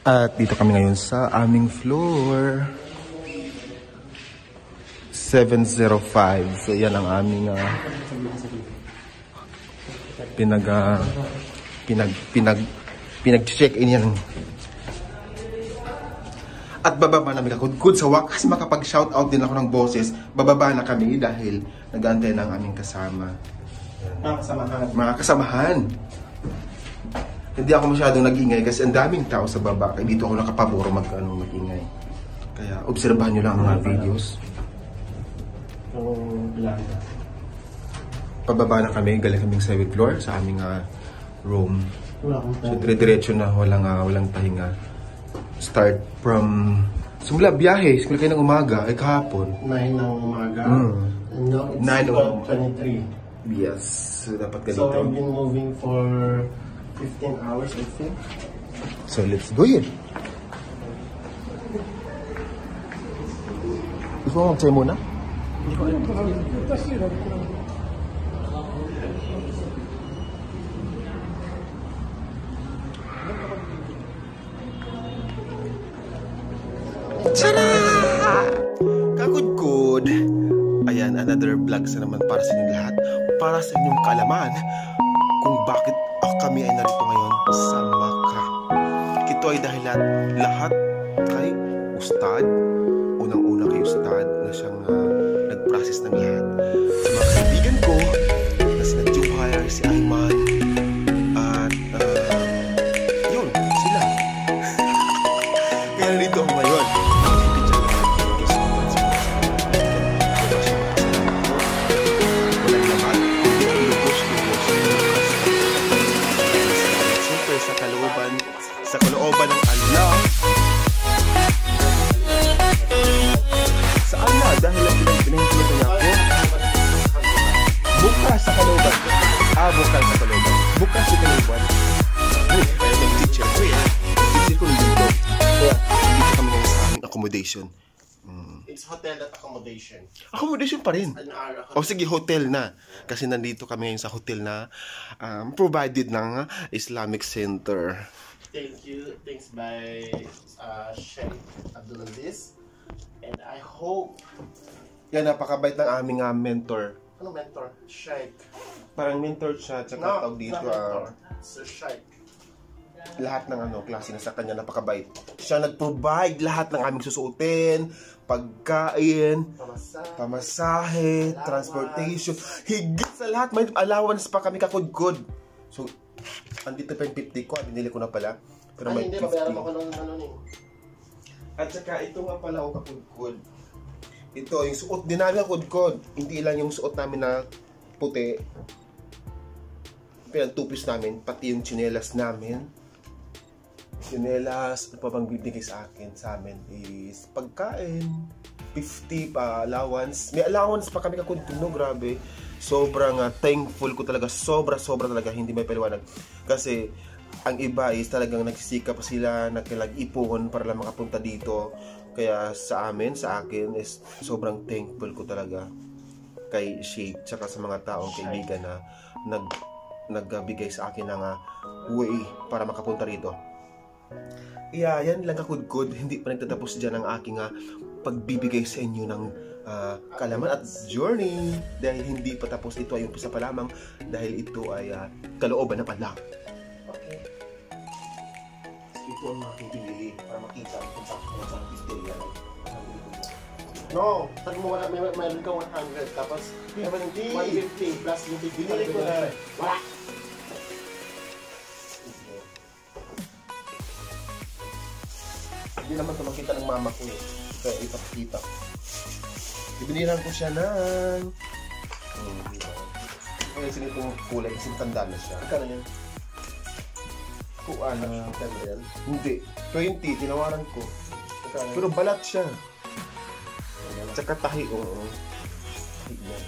At dito kami ngayon sa aming floor. 705. So yan ang aming pinag-check-in yan. At bababa namin ako. Good sa wakas makapag-shoutout din ako ng boses. Bababa na kami dahil nag-aantay ng aming kasama. Mga kasamahan. Hindi ako masyadong nag-ingay kasi ang daming tao sa baba. Kaya dito ako nakapaboro mag-ingay. Kaya obserbahan nyo lang ang mga videos. Pababa na kami. Galing kaming 7th floor sa aming room. So dire-diretso na walang pahinga. Start from simula biyahe. Simula kayo ng umaga ay kahapon. 9 ng umaga. And now it's 12:23. Yes. So dapat ganito. So I've been moving for 15 hours, I think. So let's go yun. Gusto mo mag-try muna? Hindi ko alam. Tara! Kagud-good! Ayan, another vlog sa naman para sa inyong lahat. Para sa inyong kaalaman kung bakit kami ay narito ngayon sa Macau. Ito ay dahil lahat kay Ustad. Unang-una kay Ustad na siyang nag-process ng lahat. Sa mga kaibigan ko, na si Juhair, si Ayman, at yun, sila. Kaya narito ako ngayon. Sa kalooban ng Allah. Sa Allah, dahil ang pinahintulutan niya ako. Bukas sa kalooban. Bukas sa kalooban. Bukas sa kalooban. Kaya may teacher ko eh. Teacher ko nandito. Kaya dito kami ngayon sa aming accommodation. It's hotel at accommodation. Accommodation pa rin. O sige, hotel na. Kasi nandito kami ngayon sa hotel na provided ng Islamic Center. Thank you. Thanks by Sheikh Abdulaziz. And I hope... Yan, napakabait ng aming mentor. Ano mentor? Sheikh. Parang mentor siya, tsaka tawag dito. So Sheikh. Lahat ng klase na sa kanya, napakabait. Siya nag-provide lahat ng aming susuotin, pagkain, pamasahe, transportation. Higit sa lahat, may allowance pa kami kakudkod. So, andito pa yung 50 ko, binili ko na pala. Pero may hindi, 50. mabayaran ako ng At saka ito nga pala ako kakudkod. Ito, yung suot din namin kakudkod. Hindi lang yung suot namin na puti. Pinag-tupis namin, pati yung tsinelas namin. Tsinelas, ano pa bang bibigay sa amin is pagkain. 50 pa allowance. May allowance pa kami kakudkod, no? Grabe. Sobrang thankful ko talaga. Sobra talaga. Hindi may paliwanag. Kasi ang iba is talagang nagsisikap pa sila, nagkilag-ipon para lang makapunta dito. Kaya sa akin is sobrang thankful ko talaga kay Sheikh tsaka sa mga taong kaibigan na nagbigay sa akin ng way para makapunta rito. Yan lang kakudkod. Hindi pa nagtatapos dyan ang aking pagbibigay sa inyo ng kaalaman at journey, dahil hindi pa tapos. Ito ay umpisa pa lamang dahil ito ay kalooban ng Allah. Okay. Ito ang aking pinili para makita kung saan pisteria. No, tag mo wala, mayroon ka 100 tapos 150 plus yung binili ko na. Wala. Hindi naman ito makita ng mama ko eh. Kaya ipakita. Ibinilan ko siya ng... Kaya sila itong kulay kasi tanda na siya. Kano yan? Kuan na... Hindi. 20, tinawaran ko. Pero balat siya. Tsaka tahi, oo. Tahi yan.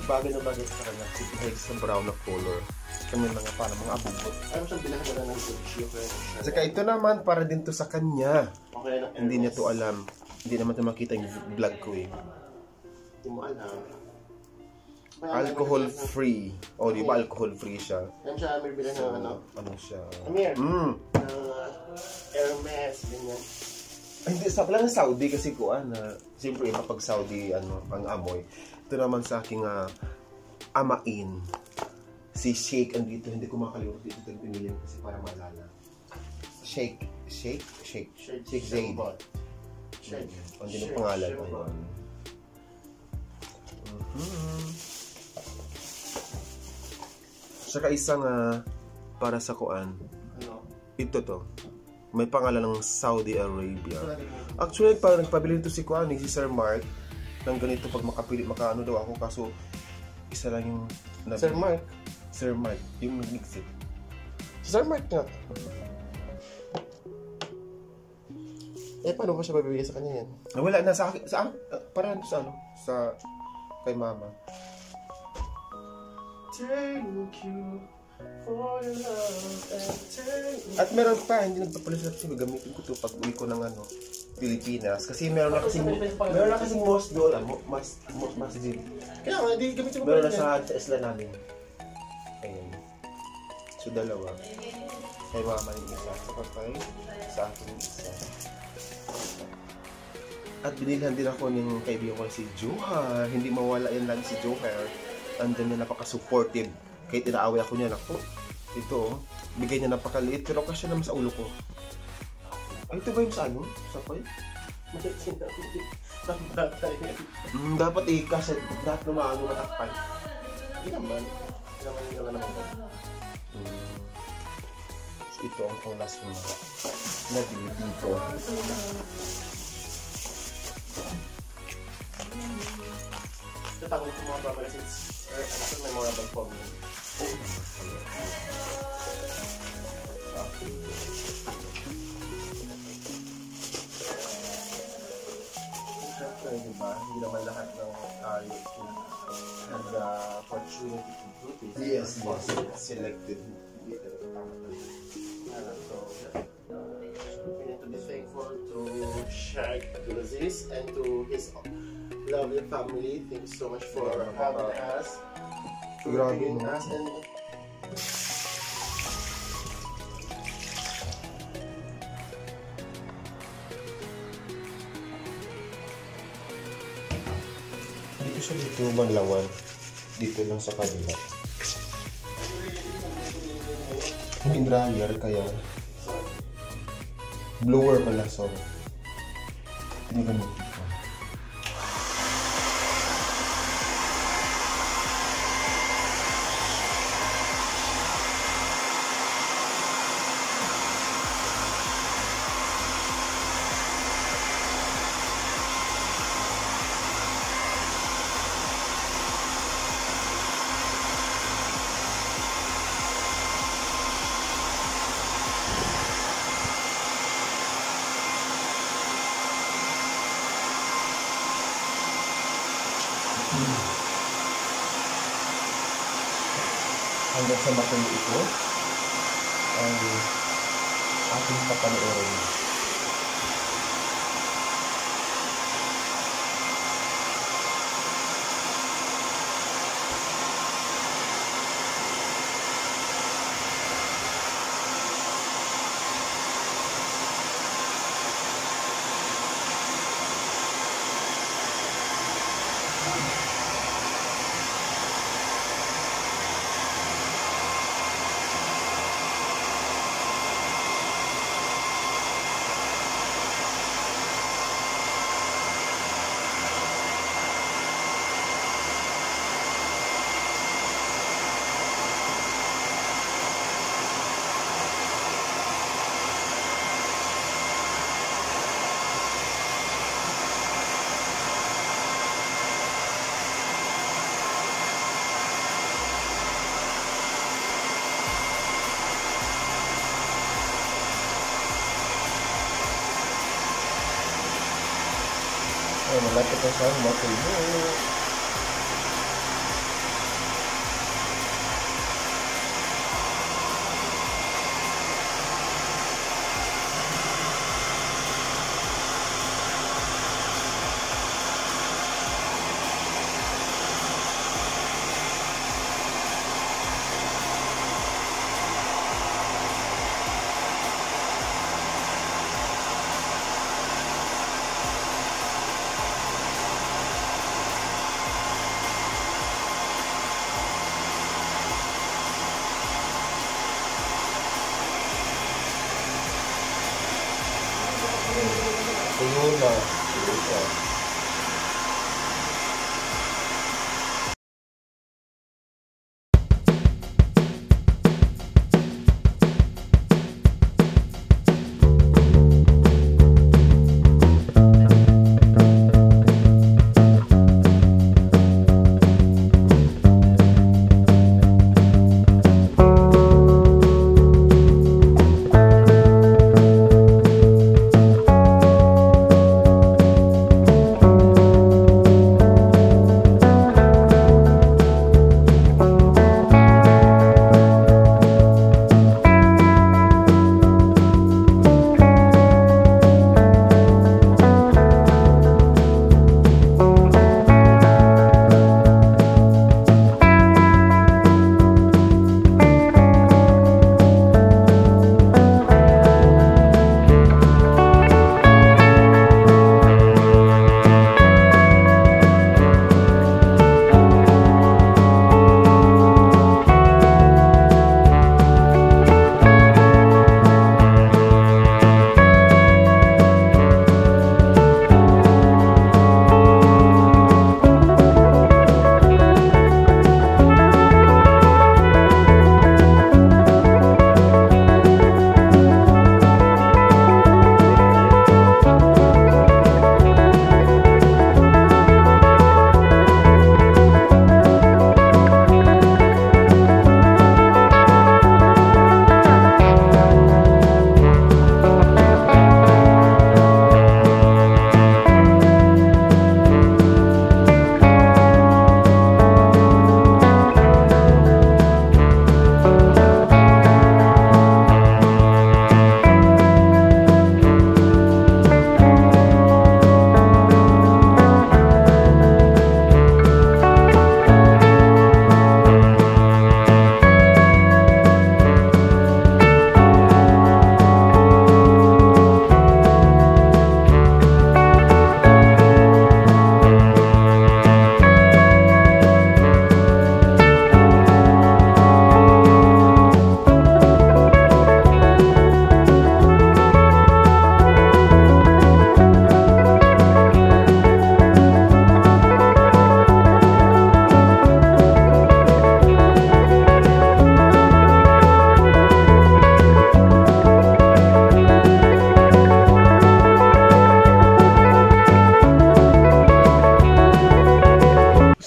Bagay na bagay sa kanya. Sige, sa brown na color. Kami mga para mga abubot. Ano siyang pinakagala ng Gucci? Saka ito naman para din to sa kanya. Okay, hindi niya to alam. Hindi naman ito makita yung vlog ko eh. Hindi mo alam. Alcohol free. O, di ba alcohol free siya? Yan siya, may bilan ng ano. Ano siya? Amir. Hermes, ganyan. Ay, hindi, sa pala ng Saudi kasi kuan na siyempre iba pag Saudi ano ang amoy. Ito naman sa aking amain. Si Shake andito, hindi ko makalimutan dito ito pinili kasi para malala. Shake Zaid. Ang din ang pangalan ayun. Saka isang para sa kuan. Ano? Ito to. May pangalan ng Saudi Arabia. Actually, parang nagpabili ito si kuan si Sir Mark ng ganito pag makapili makaano daw ako kaso isa lang yung Sir Mark? Sir Mark, yung nag-mix it. Sir Mark nga. Paano ko siya babibigay sa kanya yan? Wala na sa akin, para sa ano, sa kay mama. Thank you for your love and thank you. At meron pa, hindi nagpapalis natin gagamitin ko to pag uwi ko ng ano, Pilipinas. Kasi meron na kasing most doon, masjid. Kaya nga, di gamitin mo Meron na sa isla namin. Ayun. So, dalawa. Kay mama yung isa. Tapos kay sa akin yung isa. At binilhan din ako ng kaibigan ko si Johar. Hindi mawala yan lang si Johar. Andun na napaka-supportive. Kahit inaaway ako niya, ako. Ito, bigay niya napakaliit. Pero kasi naman sa ulo ko. Ay, ito ba yung sa ano? Sa pay? Dapat kasi dapat lumaano matakpan. Hindi naman. Hindi naman So, ito ang pang last mo na dito. Tatawag ko mga babala since memorable for me. Siyempre, diba? Hindi naman lahat ng tayo had the opportunity to do this. Yes. Selected. Hindi talaga tama talaga. So, we need to be thankful to Shaq Abdulaziz and to his lovely family. Thanks so much for having us. For bringing us and dito siya dito manlawan. Dito lang sa kabila. Hindi dryer kaya blower pala so hindi ganun dito. Hanggang sa matuloy ito ang ating papanoorin. Ay, malapit na siya matuloy. na. Sige siya.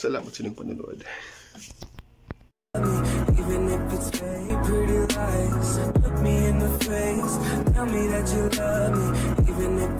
Salamat sa inyong panonood. Even if it's fake, pretty lies, look me in the face, tell me that you love me, even if